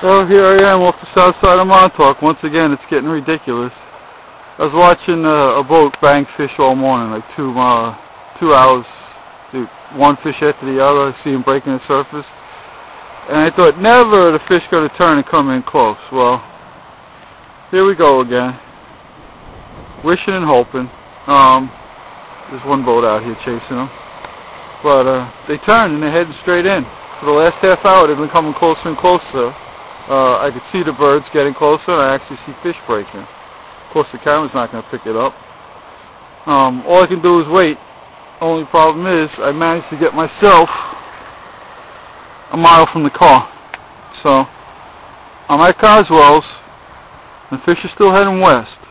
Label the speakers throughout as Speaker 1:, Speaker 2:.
Speaker 1: Well, here I am off the south side of Montauk. Once again, it's getting ridiculous. I was watching a boat bang fish all morning, like 2 hours. Dude, one fish after the other. I see them breaking the surface. And I thought, never the fish going to turn and come in close. Well, here we go again. Wishing and hoping. There's one boat out here chasing them. But they turned and they're heading straight in. For the last half hour, they've been coming closer and closer. I could see the birds getting closer, and I actually see fish breaking. Of course, the camera's not going to pick it up. All I can do is wait. Only problem is, I managed to get myself a mile from the car. So, I'm at Coswell's, and fish are still heading west.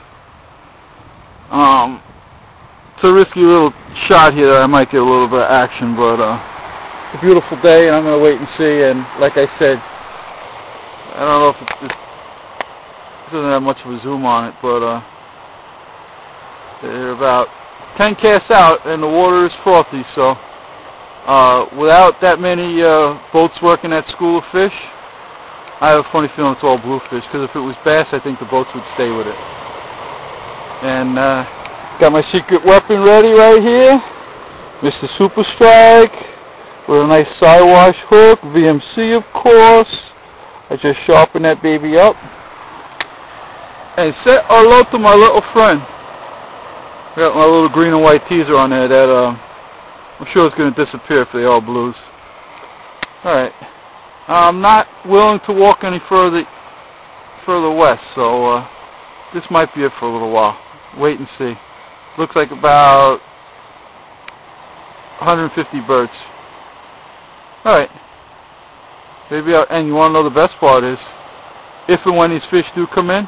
Speaker 1: It's a risky little shot here that I might get a little bit of action, but it's a beautiful day, and I'm going to wait and see. And like I said, I don't know if it doesn't have much of a zoom on it, but they're about 10 casts out and the water is frothy, so without that many boats working that school of fish, I have a funny feeling it's all bluefish, because if it was bass, I think the boats would stay with it. And got my secret weapon ready right here, Mr. Super Strike, with a nice sidewash hook, VMC of course. I just sharpened that baby up and said hello to my little friend. Got my little green and white teaser on there that I'm sure is going to disappear if they all blues. Alright, I'm not willing to walk any further west, so this might be it for a little while. Wait and see. Looks like about 150 birds. Alright. Maybe and you want to know the best part is, if and when these fish do come in,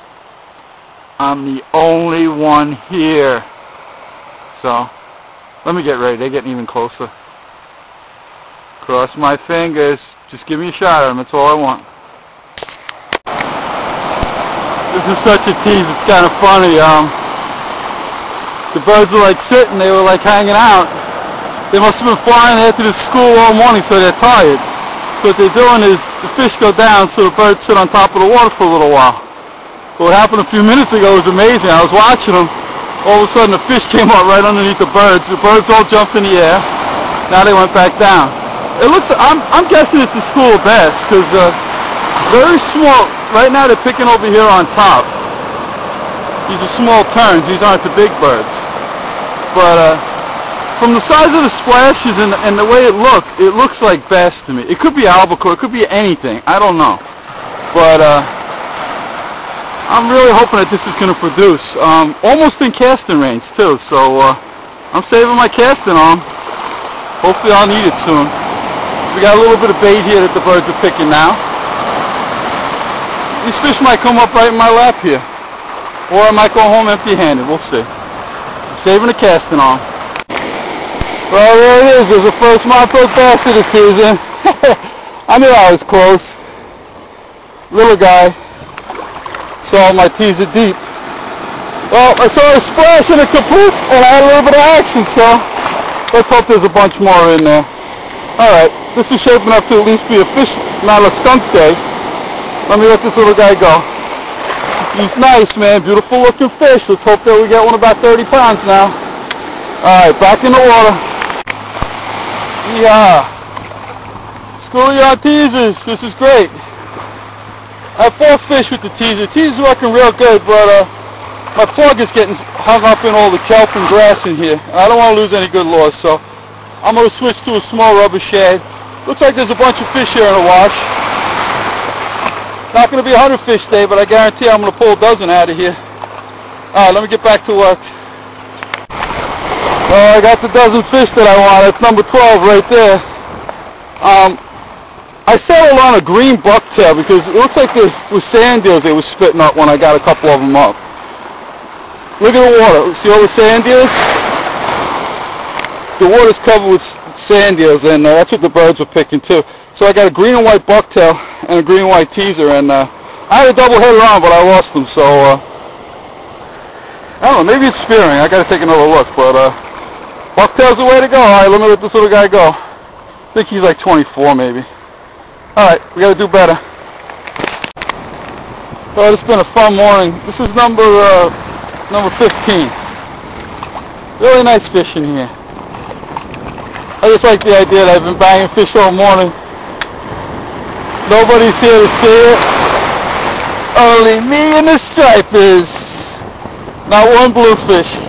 Speaker 1: I'm the only one here. So, let me get ready. They're getting even closer. Cross my fingers. Just give me a shot at them. That's all I want. This is such a tease. It's kind of funny. The birds were like sitting. They were like hanging out. They must have been flying after the school all morning, so they're tired. So what they're doing is the fish go down, so the birds sit on top of the water for a little while. But what happened a few minutes ago was amazing. I was watching them. All of a sudden the fish came up right underneath the birds. The birds all jumped in the air. Now they went back down. It looks, I'm guessing it's a school of bass, because very small. Right now they're picking over here on top. These are small terns. These aren't the big birds. But from the size of the splashes and the way it looks like bass to me. It could be albacore, it could be anything, I don't know. But I'm really hoping that this is going to produce. Almost in casting range too, so I'm saving my casting arm. Hopefully I'll need it soon. We got a little bit of bait here that the birds are picking now. These fish might come up right in my lap here. Or I might go home empty-handed, we'll see. I'm saving the casting arm. Well, there it is. There's the first Montauk bass of the season. I knew I was close. Little guy. Saw my teaser deep. Well, I saw a splash and a kaput, and I had a little bit of action, so let's hope there's a bunch more in there. Alright, this is shaping up to at least be a fish, not a skunk day. Let me let this little guy go. He's nice, man. Beautiful looking fish. Let's hope that we get one about 30 pounds now. Alright, back in the water. Yeah. Schoolyard teasers. This is great. I have 4 fish with the teaser. Teaser's working real good, but my plug is getting hung up in all the kelp and grass in here. I don't want to lose any good lures, so I'm going to switch to a small rubber shad. Looks like there's a bunch of fish here in the wash. Not going to be a 100 fish day, but I guarantee I'm going to pull a dozen out of here. Alright, let me get back to work. I got the dozen fish that I want. That's number 12 right there. I settled on a green bucktail because it looks like there was sand deals they were spitting up when I got a couple of them up. Look at the water. See all the sand deals? The water's covered with sand deals, and that's what the birds were picking too. So I got a green and white bucktail and a green and white teaser, and I had a double header on, but I lost them. So I don't know. Maybe it's spearing. I got to take another look, but bucktail's the way to go. All right, let me let this little guy go. I think he's like 24 maybe. All right, we got to do better. Well, it's been a fun morning. This is number 15. Really nice fishing here. I just like the idea that I've been banging fish all morning. Nobody's here to see it. Only me and the stripers. Not one bluefish.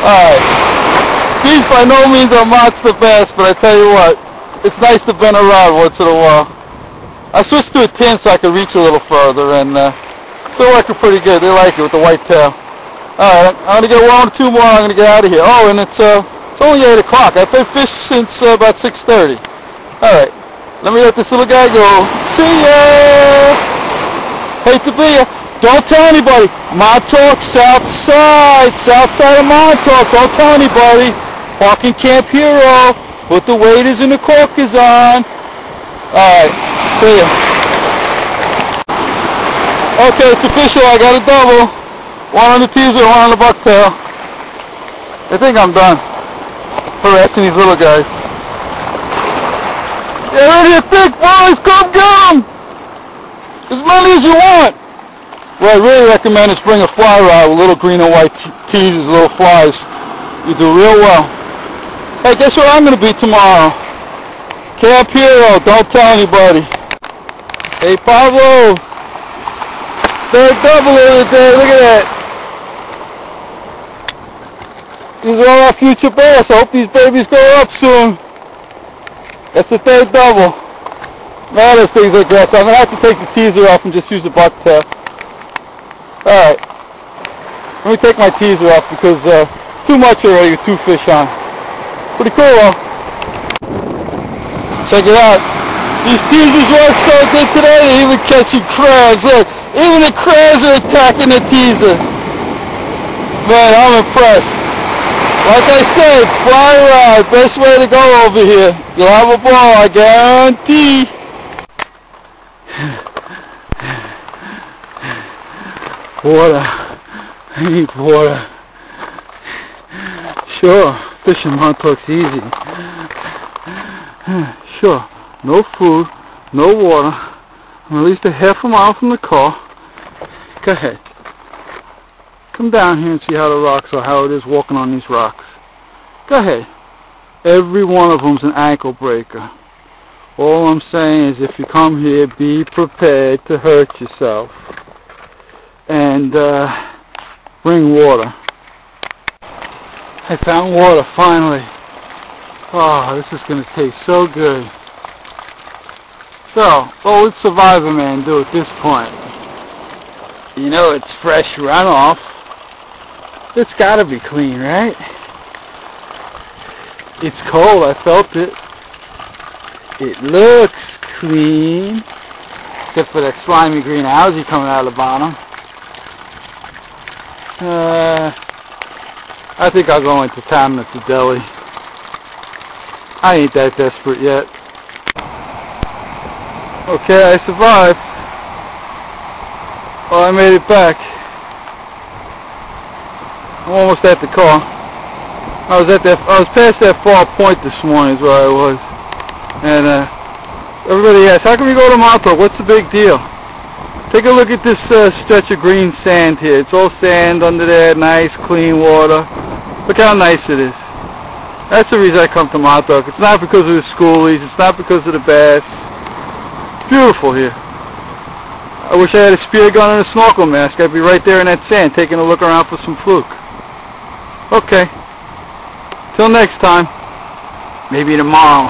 Speaker 1: Alright. These by no means are monster bass, but I tell you what, it's nice to bend around once in a while. I switched to a 10 so I could reach a little further, and still working pretty good. They like it with the white tail. Alright, I'm going to get one or two more, I'm going to get out of here. Oh, and it's only 8 o'clock. I've been fished since about 6:30. Alright, let me let this little guy go. See ya! Hate to be ya. Don't tell anybody. Montauk Southside. Southside of Montauk. Don't tell anybody. Parking Camp Hero. Put the waders and the corkers on. Alright, see ya. Okay, it's official. I got a double. One on the teaser, one on the bucktail. I think I'm done harassing these little guys. Get ready to think, boys! Come get them! As many as you want! What I really recommend is bring a fly rod with little green and white teasers, little flies. You do real well. Hey, guess where I'm going to be tomorrow? Camp Hero. Don't tell anybody. Hey, Pablo! Third double of the day. Look at that. These are all our future bass. I hope these babies grow up soon. That's the third double. Man, those things are aggressive. I'm going to have to take the teaser off and just use the bucktail. Alright. Let me take my teaser off because it's too much already with 2 fish on. Pretty cool though. Check it out. These teasers work so good today, they're even catching crabs. Look, even the crabs are attacking the teaser. Man, I'm impressed. Like I said, fly rod, best way to go over here. You'll have a ball, I guarantee. Water. I need water. Sure, fishing Montauk's easy. Sure, no food, no water. I'm at least a half a mile from the car. Go ahead. Come down here and see how the rocks are, how it is walking on these rocks. Go ahead. Every one of them's an ankle breaker. All I'm saying is if you come here, be prepared to hurt yourself. And bring water. I found water finally. Oh, this is going to taste so good. So, what would Survivor Man do at this point? You know it's fresh runoff. It's got to be clean, right? It's cold, I felt it. It looks clean. Except for that slimy green algae coming out of the bottom. I think I'll go into town at the deli. I ain't that desperate yet. Okay, I survived. Well, I made it back. I'm almost at the car. I was past that far point this morning is where I was. And everybody asks, how can we go to Montauk? What's the big deal? Take a look at this stretch of green sand here. It's all sand under there, nice clean water. Look how nice it is. That's the reason I come to Montauk. It's not because of the schoolies. It's not because of the bass. It's beautiful here. I wish I had a spear gun and a snorkel mask. I'd be right there in that sand taking a look around for some fluke. Okay. Till next time. Maybe tomorrow.